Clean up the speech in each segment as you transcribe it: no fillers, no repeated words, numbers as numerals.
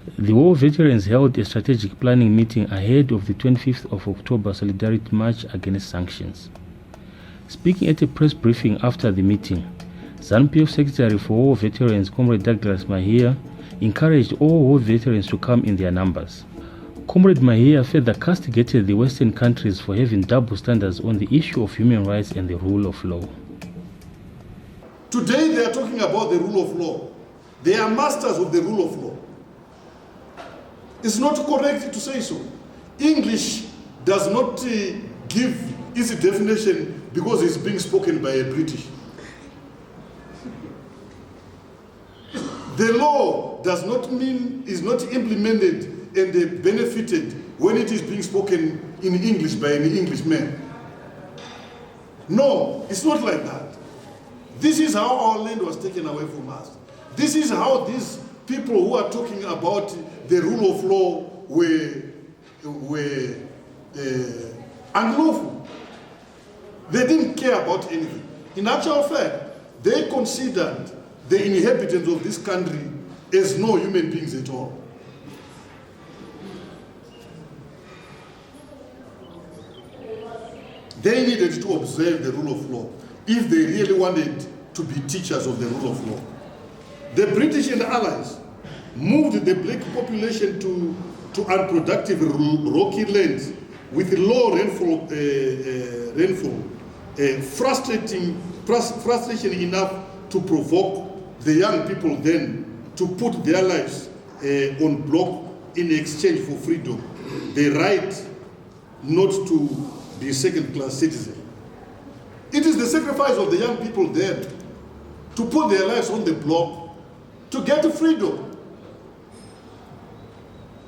The war veterans held a strategic planning meeting ahead of the 25th of October Solidarity March against sanctions. Speaking at a press briefing after the meeting, ZANU-PF Secretary for War Veterans Comrade Douglas Mahia encouraged all war veterans to come in their numbers. Comrade Mahia further castigated the Western countries for having double standards on the issue of human rights and the rule of law. Today they are talking about the rule of law. They are masters of the rule of law. It's not correct to say so. English does not give its definition because it's being spoken by a British. The law does not mean, is not implemented and benefited when it is being spoken in English by an Englishman. No, it's not like that. This is how our land was taken away from us. This is how these people who are talking about the rule of law were unlawful. They didn't care about anything. In actual fact, they considered the inhabitants of this country as no human beings at all. They needed to observe the rule of law if they really wanted to be teachers of the rule of law. The British and Allies moved the black population to unproductive rocky lands with low rainfall, frustration enough to provoke the young people then to put their lives on block in exchange for freedom, the right not to be second-class citizens. It is the sacrifice of the young people there to put their lives on the block to get freedom.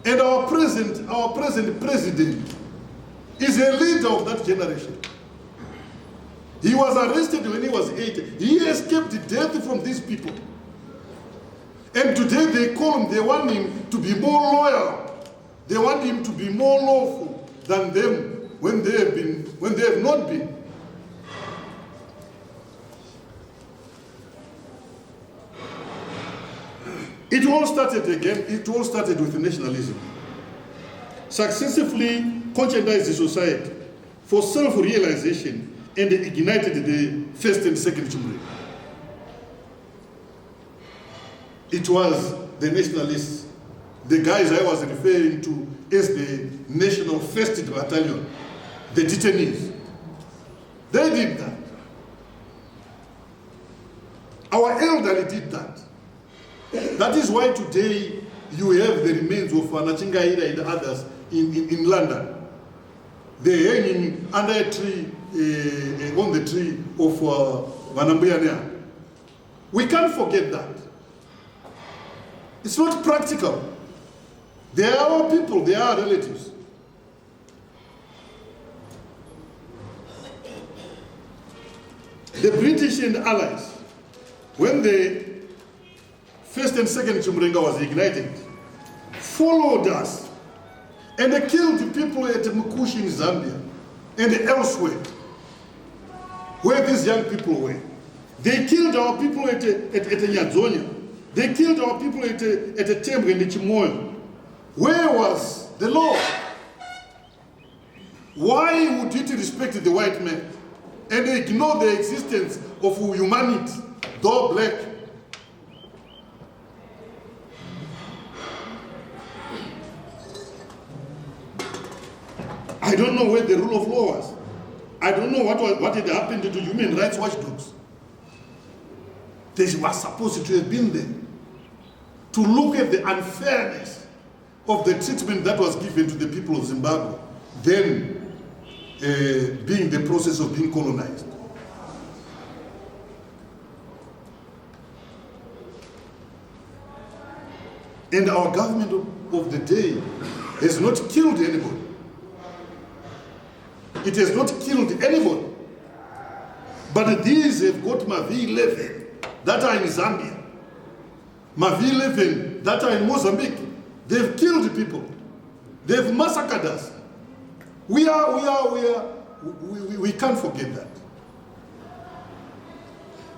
And our present president is a leader of that generation. He was arrested when he was 8. He escaped death from these people. And today they call him, they want him to be more loyal. They want him to be more lawful than them when they have not been. It all started with nationalism. Successively conscientized the society for self-realization and ignited the first and second Chumri. It was the nationalists, the guys I was referring to as the National First Battalion, the detainees. They did that. Our elderly did that. That is why today you have the remains of Anachingaira and others in London. They're hanging under a tree, on the tree of Vanambuyania. We can't forget that. It's not practical. They are our people, they are our relatives. The British and Allies, when the first and second Chumrenga was ignited, followed us and they killed the people at Mukushi in Zambia and elsewhere, where these young people were. They killed our people at Nyazonia. They killed our people at Tembwe and Chimoyo. Where was the law? Why would it respect the white man and ignore the existence of humanity, though black? I don't know where the rule of law was. I don't know what had happened to human rights watchdogs. They were supposed to have been there to look at the unfairness of the treatment that was given to the people of Zimbabwe, then being the process of being colonized. And our government of the day has not killed anybody. It has not killed anybody. But these have got Mavi 11 that are in Zambia, Mavi 11 that are in Mozambique. They've killed people. They've massacred us. We can't forget that.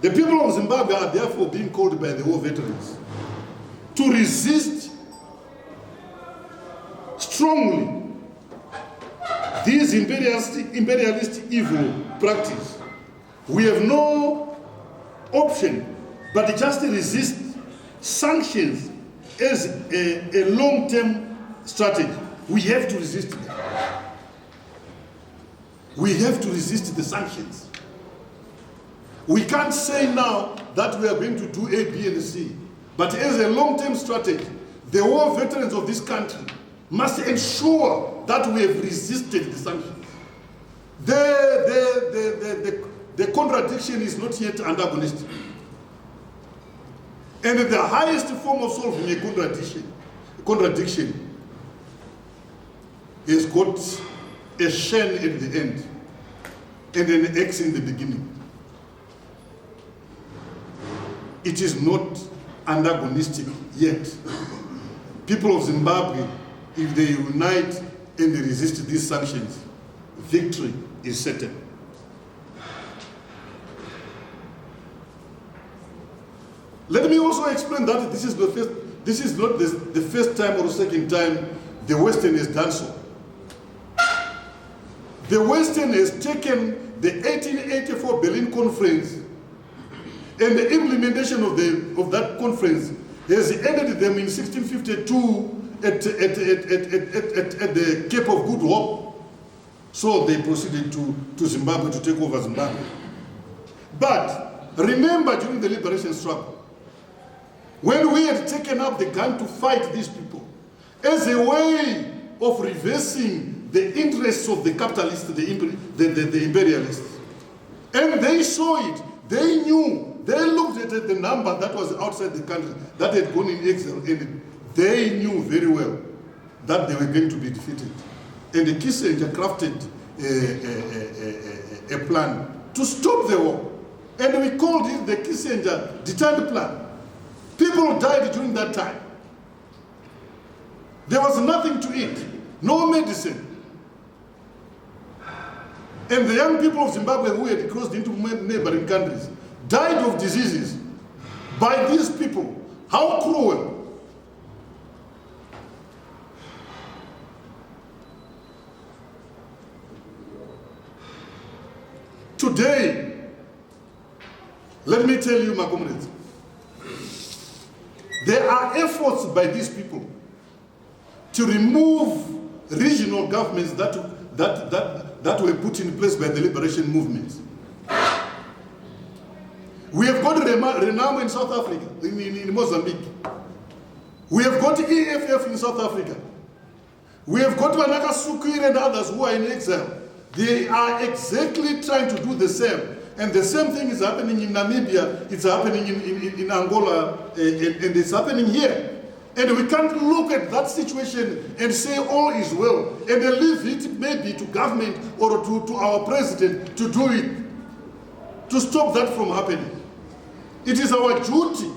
The people of Zimbabwe are therefore being called by the war veterans to resist strongly this imperialist evil practice. We have no option but just resist sanctions as a long-term strategy. We have to resist it. We have to resist the sanctions. We can't say now that we are going to do A, B, and C. But as a long-term strategy, the war veterans of this country must ensure that we have resisted the sanctions. The contradiction is not yet antagonistic. And the highest form of solving a contradiction has got a shen at the end and an X in the beginning. It is not antagonistic yet. People of Zimbabwe, if they unite and they resist these sanctions, victory is certain. Let me also explain that this is not the first time or second time the Western has done so. The Western has taken the 1884 Berlin Conference, and the implementation of that conference has ended them in 1652 at the Cape of Good Hope. So they proceeded to Zimbabwe to take over Zimbabwe. But remember, during the liberation struggle, when we had taken up the gun to fight these people as a way of reversing the interests of the capitalists, the imperialists, and they saw it, they knew, they looked at the number that was outside the country that had gone in exile, and they knew very well that they were going to be defeated. And the Kissinger crafted a plan to stop the war, and we called it the Kissinger deterrent plan. People died during that time. There was nothing to eat, no medicine. And the young people of Zimbabwe who had crossed into neighboring countries died of diseases by these people. How cruel. Today, let me tell you, my comrades, there are efforts by these people to remove regional governments that were put in place by the liberation movements. We have got Renamo in South Africa, in Mozambique. We have got EFF in South Africa. We have got Wanaka Sukwir and others who are in exile. They are exactly trying to do the same. And the same thing is happening in Namibia, it's happening in Angola, and it's happening here. And we can't look at that situation and say all is well, and then leave it maybe to government or to our president to do it, to stop that from happening. It is our duty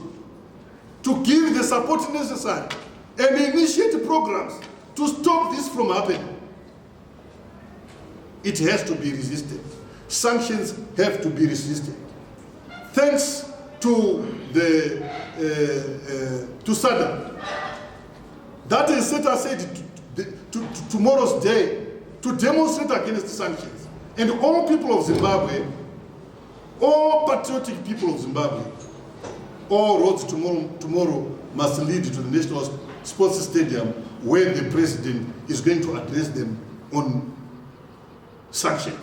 to give the support necessary and initiate programs to stop this from happening. It has to be resisted. Sanctions have to be resisted. Thanks to SADC, that is set aside to tomorrow's day to demonstrate against sanctions. And all people of Zimbabwe, all patriotic people of Zimbabwe, all roads tomorrow must lead to the National Sports Stadium, where the president is going to address them on sanctions.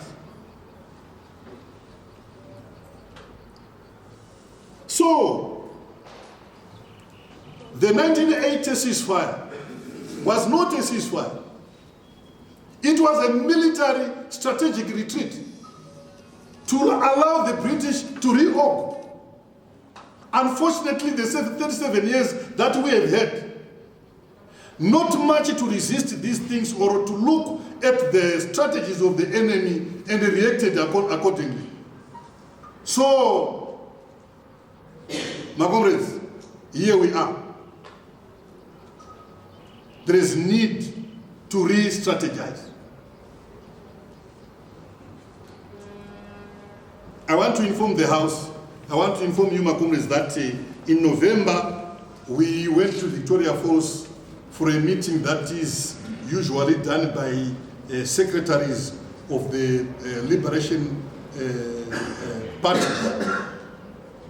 So, the 1980 ceasefire was not a ceasefire. It was a military strategic retreat to allow the British to reorg. Unfortunately, the 37 years that we have had, not much to resist these things or to look at the strategies of the enemy and reacted accordingly. So, my comrades, here we are. There is need to re-strategize. I want to inform the House, I want to inform you, my comrades, that in November, we went to Victoria Falls for a meeting that is usually done by secretaries of the Liberation Party.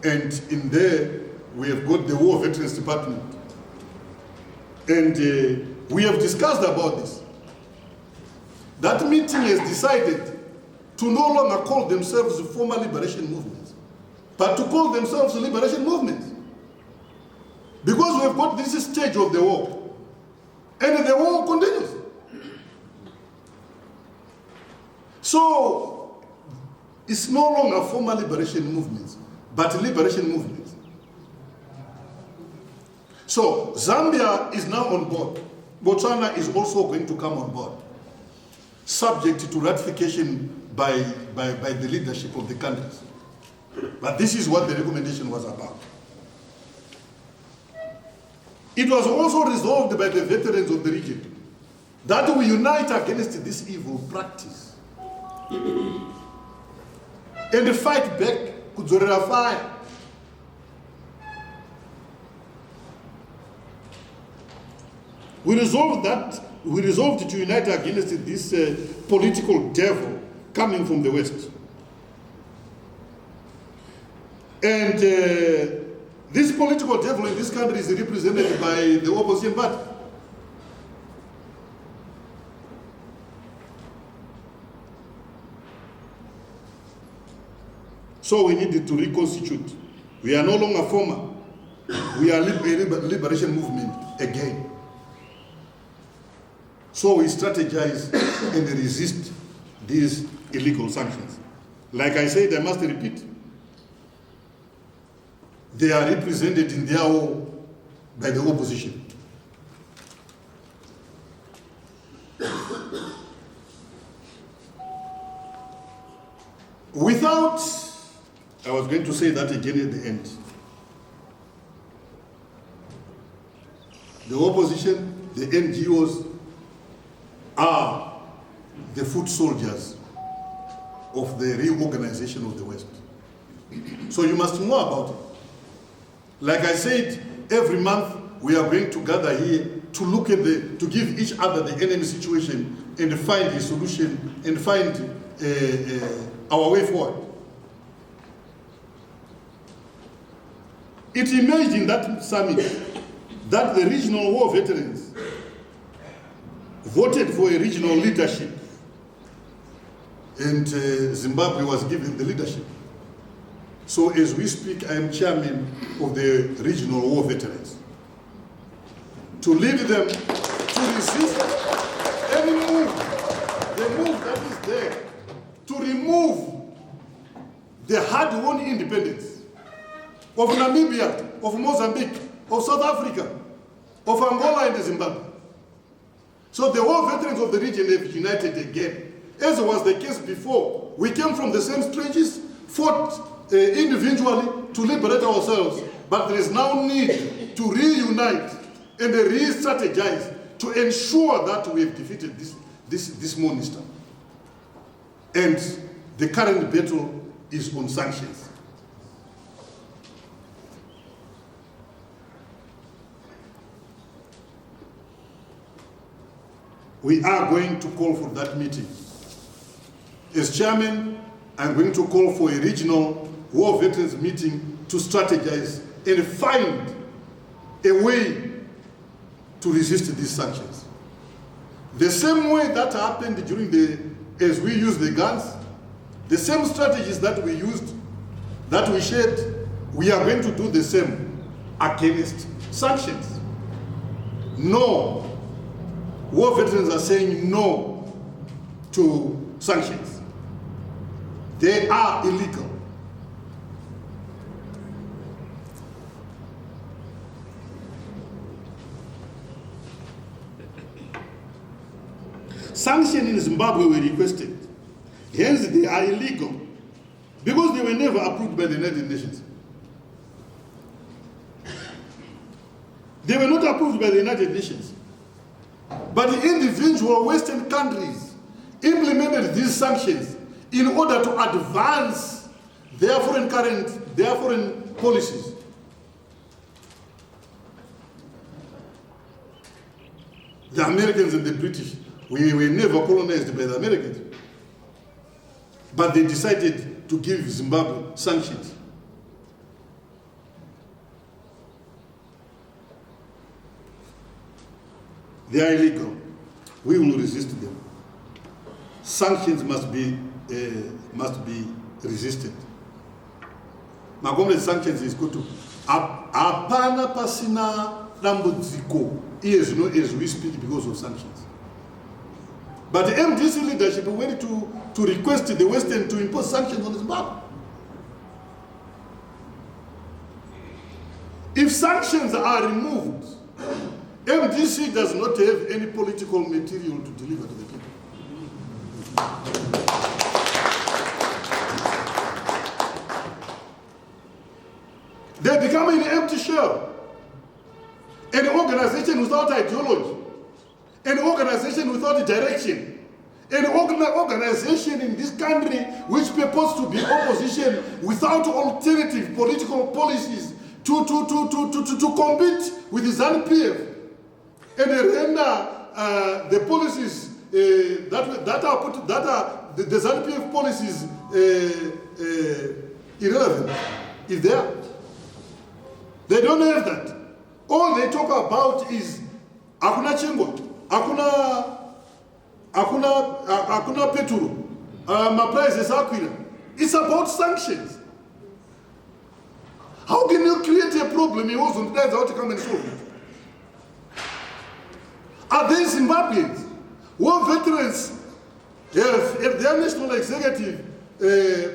And in there, we have got the War Veterans Department. And we have discussed about this. That meeting has decided to no longer call themselves former liberation movements, but to call themselves liberation movements. Because we have got this stage of the war, and the war continues. So, it's no longer former liberation movements, but liberation movements. So, Zambia is now on board. Botswana is also going to come on board, subject to ratification by the leadership of the countries. But this is what the recommendation was about. It was also resolved by the veterans of the region that we unite against this evil practice and fight back kudzorera fire. We resolved to unite against this political devil coming from the West. And this political devil in this country is represented by the opposition party. So we needed to reconstitute. We are no longer former. We are a liberation movement again. So we strategize and resist these illegal sanctions. Like I said, I must repeat, they are represented in their war by the opposition. Without, I was going to say that again at the end, the opposition, the NGOs, are the foot soldiers of the reorganization of the West. So you must know about it. Like I said, every month we are going to gather here to look at to give each other the enemy situation and find a solution and find our way forward. It emerged in that summit that the regional war veterans voted for a regional leadership, and Zimbabwe was given the leadership. So as we speak, I am chairman of the regional war veterans. To lead them to resist any move, the move that is there, to remove the hard-won independence of Namibia, of Mozambique, of South Africa, of Angola and Zimbabwe. So the war veterans of the region have united again. As was the case before, we came from the same trenches, fought individually to liberate ourselves, but there is now need to reunite and re-strategize to ensure that we have defeated this monster. And the current battle is on sanctions. We are going to call for that meeting. As chairman, I'm going to call for a regional war veterans meeting to strategize and find a way to resist these sanctions. The same way that happened as we used the guns, the same strategies that we used, that we shared, we are going to do the same against sanctions. No. War veterans are saying no to sanctions. They are illegal. Sanctions in Zimbabwe were requested. Hence, they are illegal because they were never approved by the United Nations. They were not approved by the United Nations. But the individual Western countries implemented these sanctions in order to advance their foreign policies. The Americans and the British, we were never colonized by the Americans. But they decided to give Zimbabwe sanctions. They are illegal. We will resist them. Sanctions must be resisted. My government sanctions is good to apana pasina dambudziko as we speak because of sanctions. But the MDC leadership went to request the Western to impose sanctions on Zimbabwe. If sanctions are removed, MDC does not have any political material to deliver to the people. They become an empty shell. An organization without ideology. An organization without direction. An organization in this country which purports to be opposition without alternative political policies to compete with the ZANU-PF and render the policies that are the ZANU-PF policies irrelevant. Is there? They don't have that. All they talk about is hakuna chingwa, hakuna petrol, my prices are queer. It's about sanctions. How can you create a problem you also decide how to come and solve it? Are they Zimbabweans? War veterans have their national executive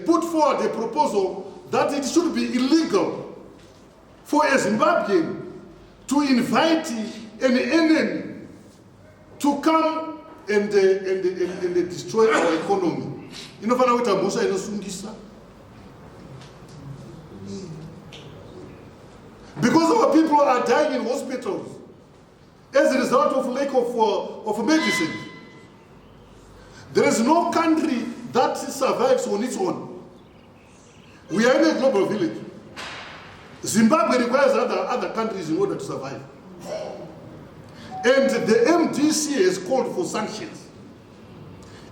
put forward a proposal that it should be illegal for a Zimbabwean to invite an enemy to come and destroy our economy. You know what Musa because our people are dying in hospitals as a result of lack of medicine. There is no country that survives on its own. We are in a global village. Zimbabwe requires other countries in order to survive. And the MDC has called for sanctions.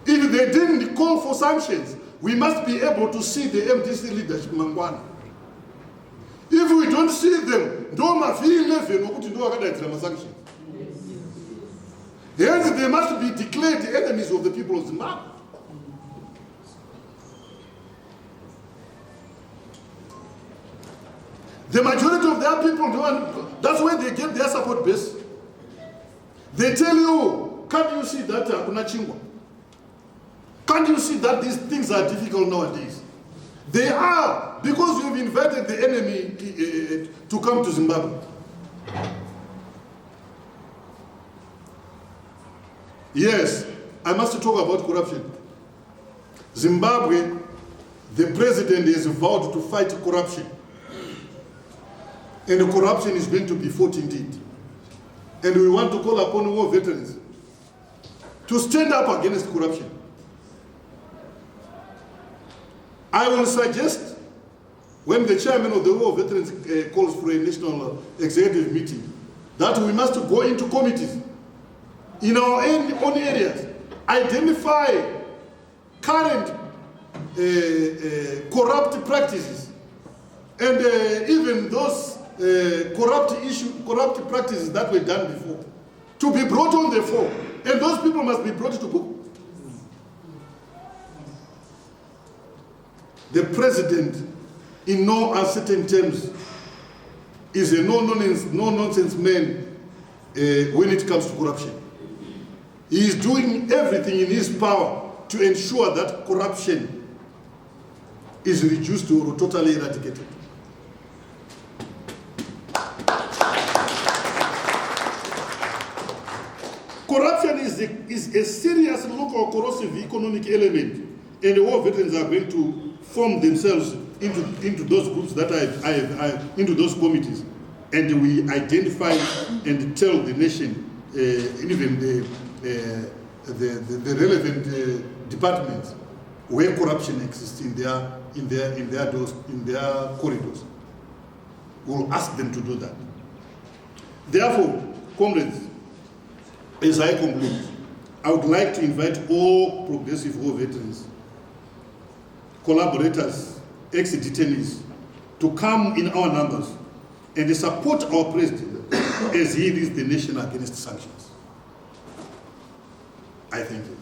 If they didn't call for sanctions, we must be able to see the MDC leadership Mangwana. If we don't see them, sanctions. Hence, they must be declared enemies of the people of Zimbabwe. The majority of their people, that's where they get their support base. They tell you, can't you see that hakuna chingwa? Can't you see that these things are difficult nowadays? They are, because you've invited the enemy to come to Zimbabwe. Yes, I must talk about corruption. Zimbabwe, the president has vowed to fight corruption. And the corruption is going to be fought indeed. And we want to call upon war veterans to stand up against corruption. I will suggest, when the chairman of the war veterans calls for a national executive meeting, that we must go into committees in our own areas, identify current corrupt practices, and even those corrupt practices that were done before, to be brought on the fore, and those people must be brought to book. The president, in no uncertain terms, is a no-nonsense man when it comes to corruption. He is doing everything in his power to ensure that corruption is reduced or totally eradicated. Corruption is a serious local corrosive economic element, and the war veterans are going to form themselves into those groups that into those committees, and we identify and tell the nation, even the relevant departments, where corruption exists in their corridors. We'll ask them to do that. Therefore, comrades, as I conclude, I would like to invite all Progressive War veterans, collaborators, ex-detainees, to come in our numbers and support our president as he leads the nation against sanctions. I thank you.